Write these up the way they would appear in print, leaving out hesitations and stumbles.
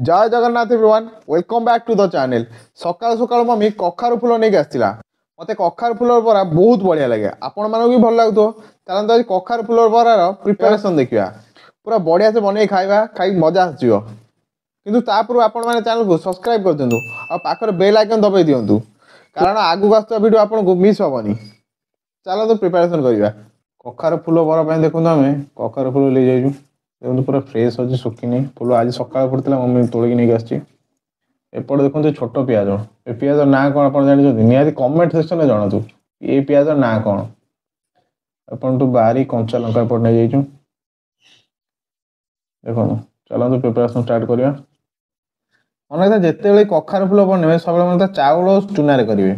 जय Jagannath everyone welcome back to the channel. सकाल सकाल मम्मी कखारु फूल नहीं आसला मत कखारु फूल बरा बहुत बढ़िया लगे आपण मानक भी भल लगो चलते आज कखारु फूल बरार प्रिपेरेसन देखा पूरा बढ़िया से बन खाଇବା खाई मजा आसो किंतु तापूर्व आपण मैंने चैनल को सब्सक्राइब कर दिंतु और पाखर बेल आइकन दबाई दिंतु कारण आगू आसुवा वीडियो आपको मिस हेनी। चलते प्रिपेरेसन करवा कखारु फूल बरा देखो आम कखारु फूल ले जाइए देखो पूरा फ्रेश अच्छे सुखी फूल आज सकाल पड़ता मम्मी तोलिक नहीं आसी एपटे देखते छोट पिज ए पिज ना कौन आप जानते निहती कमेंट सेक्शन में जनातु ये पिज ना कौन अपन बाहरी कंचा लंका पट नहीं जाइए देखो चलते प्रिपेरेसन स्टार्ट करवा मन था जिते कखारु फूल बने सब मतलब चाउल चूना करेंगे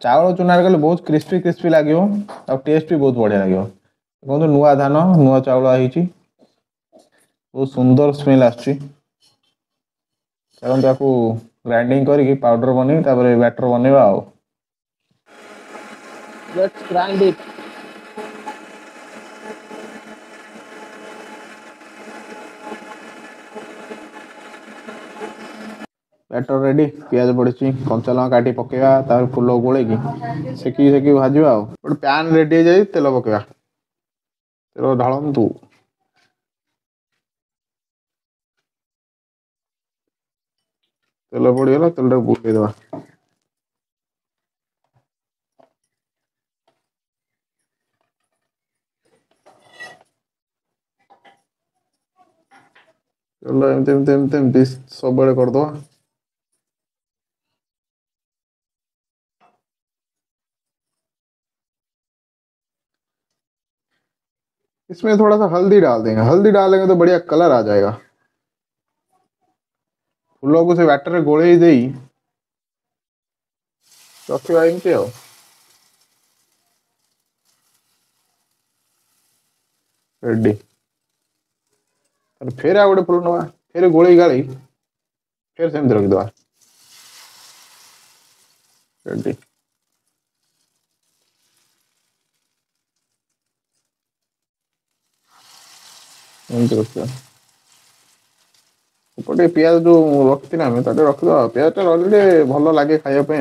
चाउल चूना कले बहुत क्रिस्पी क्रिस्पी लगे और टेस्ट भी बहुत बढ़िया लगे देखो नुआ धान नुआ चाउल बहुत सुंदर स्मेल आसुची ग्राइंडिंग करके पाउडर बन बैटर बनवा Let's grind it. Batter ready पियाज पड़ी कंचा लंका काटी पकेवा फूल गोले सेकी सेकी भाजवा गोटे पैन रेडी हो तेल पकेवा तेल ढालतु तेल पड़गला तेल बुलेदवा तेल एमती सब करदवा इसमें थोड़ा सा हल्दी डाल देंगे, हल्दी डालेंगे तो बढ़िया कलर आ जाएगा। फूलों को से बैटर गोले ही दे रखा एमती रेडी फिर आ गए फूल नवा फिर गोले गाड़ी फिर सेमती रखीदवा रेडी एमती रखा एपटे पियाज जो रखी ना रखीद पियाज रखले भल लगे खायापी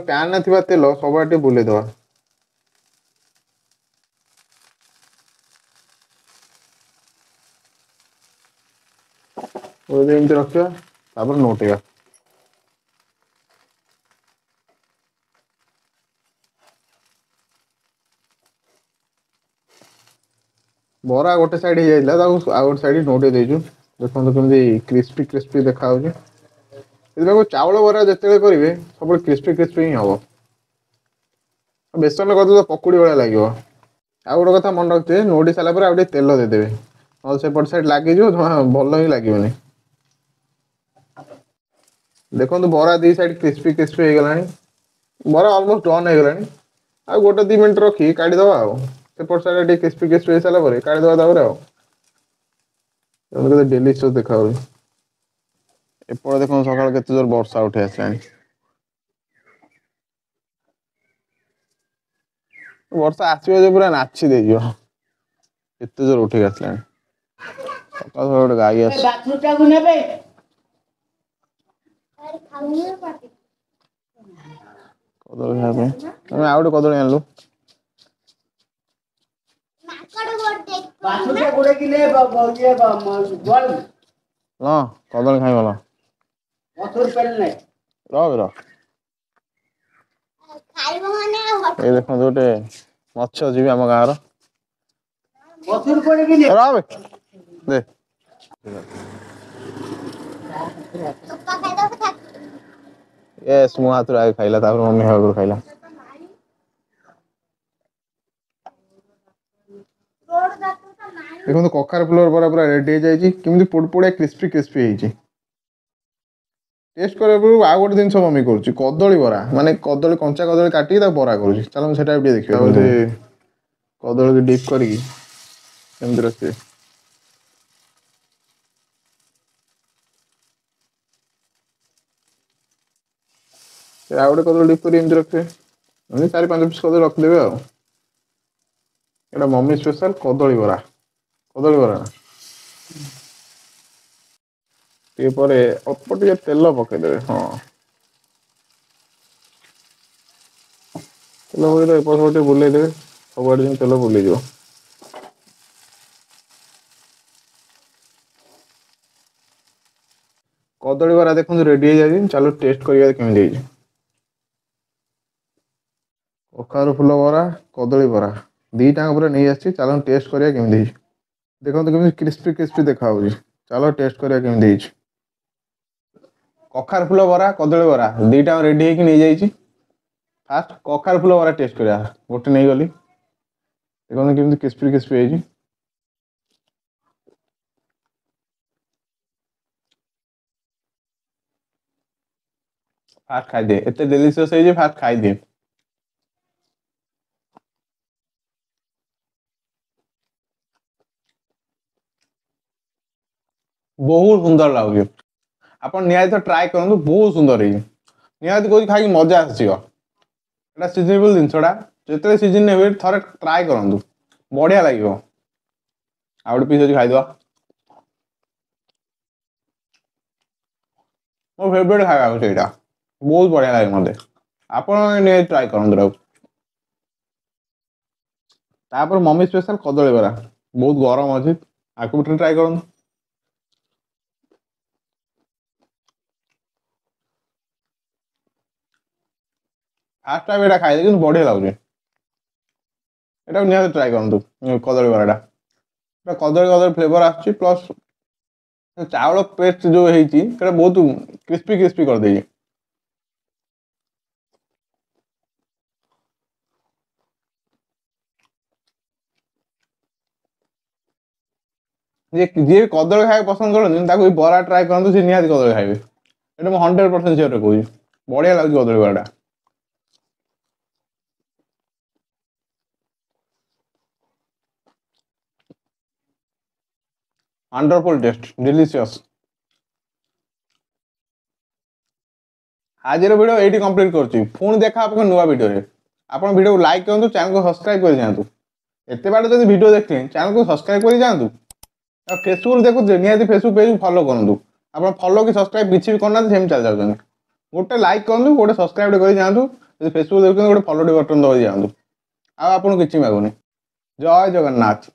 पैन में थी तेल सब बुलेदवा एमती रखा नोटेगा बरा गोटे साइड हो जाता गोटे साइड नोटे देचु देखो कमी क्रिस्पी क्रिस्पी देखा चाउल बरा जिते करेंगे सब क्रिस्पी क्रिस्पी ही हम बेसन कर पकुड़ी भाया लगे आ गोटे कथा मन रखिए नोटी सारापर आगे तेल देदेवे ना सेपट साइड लगे भल ही लगे देखो बरा दी साइड क्रिस्पी क्रिस्पी हो गला बरा अलमोस्ट डन हो गला आ गोटे 2 मिनट रखी काढ़ीदे सेपट साइड क्रिस्पी क्रिस्पी हो सारापर काढ़ीदे डेलीशियस देखा एपटे देखो सका के जोर वर्षा उठे आसा वर्षा आसो पूरा नाची दे एत जोर उठे आसला सका गोटे गाई आस कदली खाने आ गए कदली आनलु कदली खाई गल ये देखो गोटे मत्स्य जीवी आम गाँव दे यस मो हाथ आगे खाइला मम्मी हाथ खाइला देखो कखार फूल बरा पूरा रेडी हो जाए किमी पोड़पोड़िया क्रिस्पी क्रिस्पी होती टेस्ट कर आ गोटे जिन मम्मी कर कदली बरा माने कदली कंचा कदली काटी बरा कर चलो से देखिए कदली डिप करमती रखिए आ गोटे कदली डिप कर रखिए 4-5 पिस कदली रखिदेवे এটা ମମି ସ୍ପେଶାଲ କଦଳୀ ବରା। କଦଳୀ ବରା ଟିକେ ପରେ ଅଳ୍ପ ଟିକେ ତେଲ ପକେଇଦେବେ। ହଁ, ତେଲ ପକେଇଦେବେ, ଏପଟ ସେପଟ ଟିକେ ବୁଲେଇଦେବେ, ସବୁଆଡେ ଯେମିତି ତେଲ ବୁଲେଇଯିବ। କଦଳୀ ବରା ଦେଖନ୍ତୁ ରେଡି ହେଇଯାଇଛି। ଚାଲୁ ଟେଷ୍ଟ କରିବା କେମିତି ହେଇଛି। କଖାରୁ ଫୁଲ ବରା, କଦଳୀ ବରା ଦିଟାଙ୍କ ଉପରେ ନେଇ ଆସିଛି। ଚାଲନ୍ତୁ ଟେଷ୍ଟ କରିବା କେମିତି ହେଇଛି। ଦେଖନ୍ତୁ କେମିତି କ୍ରିସ୍ପି କ୍ରିସ୍ପି ଦେଖା ହଉଛି। ଚାଲ ଟେଷ୍ଟ କରିବା କେମିତି ହେଇଛି। କଖାରୁ ଫୁଲ ବରା, କଦଳୀ ବରା ଦିଟା ରେଡି ହେଇକି ନେଇଯାଇଛି। ଫାଷ୍ଟ କଖାରୁ ଫୁଲ ବରା ଟେଷ୍ଟ କରିବା। ଗୋଟେ ନେଇଗଲି, ଦେଖନ୍ତୁ କେମିତି କ୍ରିସ୍ପି କ୍ରିସ୍ପି ହେଇଛି। ଫାଷ୍ଟ ଖାଇଦିଏ, ଏତେ ଡେଲିସିୟସ୍ ହେଇଛି, ଫାଷ୍ଟ ଖାଇଦିଏ। ବହୁତ ସୁନ୍ଦର ଲାଗୁଛି। ଆପଣ ନିହାତି ଟ୍ରାଏ କରନ୍ତୁ, ବହୁତ ସୁନ୍ଦର ହେଇଛି। ନିହାତି କହୁଛି ଖାଇକି ମଜା ଆସିବ। ଏଟା ସିଜନେବଲ ଜିନିଷଟା, ଯେତେବେଳେ ସିଜନ ନେବେ ଥରେ ଟ୍ରାଏ କରନ୍ତୁ, ବଢିଆ ଲାଗିବ। ଆଉ ଗୋଟେ ପିସ୍ ଅଛି, ଖାଇଦବା। ମୋ ଫେବରେଟ ଖାଇବା ହଉଛି ଏଇଟା, ବହୁତ ବଢିଆ ଲାଗେ ମତେ। ଆପଣ ନିହାତି ଟ୍ରାଏ କରନ୍ତୁ ତାକୁ। ତାପରେ ମମି ସ୍ପେଶାଲ କଦଳୀ ବରା, ବହୁତ ଗରମ ଅଛି, ଆକୁ ବି ଟିକେ ଟ୍ରାଏ କରନ୍ତୁ। ଫାଷ୍ଟ ଟାଇମ ଏଇଟା ଖାଇଲି, କିନ୍ତୁ ବଢିଆ ଲାଗୁଛି। ଏଟାକୁ ନିହାତି ଟ୍ରାଏ କରନ୍ତୁ, କଦଳୀ ବରାଟା। କଦଳୀ କଦଳୀ ଫ୍ଲେଭର ଆସୁଛି, ପ୍ଲସ୍ ଚାଉଳ ପେଷ୍ଟ ଯୋଉ ହେଇଛି ସେଟା ବହୁତ କ୍ରିସ୍ପି କ୍ରିସ୍ପି କରିଦେଇଛି। ଯିଏ କଦଳୀ ଖାଇବାକୁ ପସନ୍ଦ କରନ୍ତି, ତାକୁ ଏଇ ବରା ଟ୍ରାଏ କରନ୍ତୁ, ସେ ନିହାତି କଦଳୀ ଖାଇବେ। ଏଟା ମୁଁ 100% ସିଓର କହୁଛି, ବଢିଆ ଲାଗୁଛି କଦଳୀ ବରାଟା। ୱଣ୍ଡରଫୁଲ ଟେଷ୍ଟ, ଡେଲିସିୟସ୍। ଆଜିର ଭିଡିଓ ଏଇଠି କମ୍ପ୍ଲିଟ୍ କରୁଛି। ପୁଣି ଦେଖା ହବ ନୂଆ ଭିଡିଓରେ। ଆପଣ ଭିଡିଓକୁ ଲାଇକ୍ କରନ୍ତୁ, ଚ୍ୟାନେଲକୁ ସବସ୍କ୍ରାଇବ କରିଯାଆନ୍ତୁ। ଏତେ ବାଟ ଯଦି ଭିଡିଓ ଦେଖିଲେଣି, ଚ୍ୟାନେଲକୁ ସବସ୍କ୍ରାଇବ କରି ଯାଆନ୍ତୁ। ଆଉ ଫେସବୁକ୍ ଦେଖୁଥିବେ, ନିହାତି ଫେସବୁକ୍ ପେଜକୁ ଫଲୋ କରନ୍ତୁ। ଆପଣ ଫଲୋ କି ସବସ୍କ୍ରାଇବ କିଛି ବି କରୁନାହାନ୍ତି, ସେମିତି ଚାଲି ଯାଉଛନ୍ତି। ଗୋଟେ ଲାଇକ୍ କରନ୍ତୁ, ଗୋଟେ ସବସ୍କ୍ରାଇବ କରି ଯାଆନ୍ତୁ। ଯଦି ଫେସବୁକ୍ ଦେଖୁଛନ୍ତି, ଗୋଟେ ଫଲୋ ବଟନ ଦବାଇ ଯାଆନ୍ତୁ। ଆଉ ଆପଣଙ୍କୁ କିଛି ମାଗୁନି। ଜୟ ଜଗନ୍ନାଥ।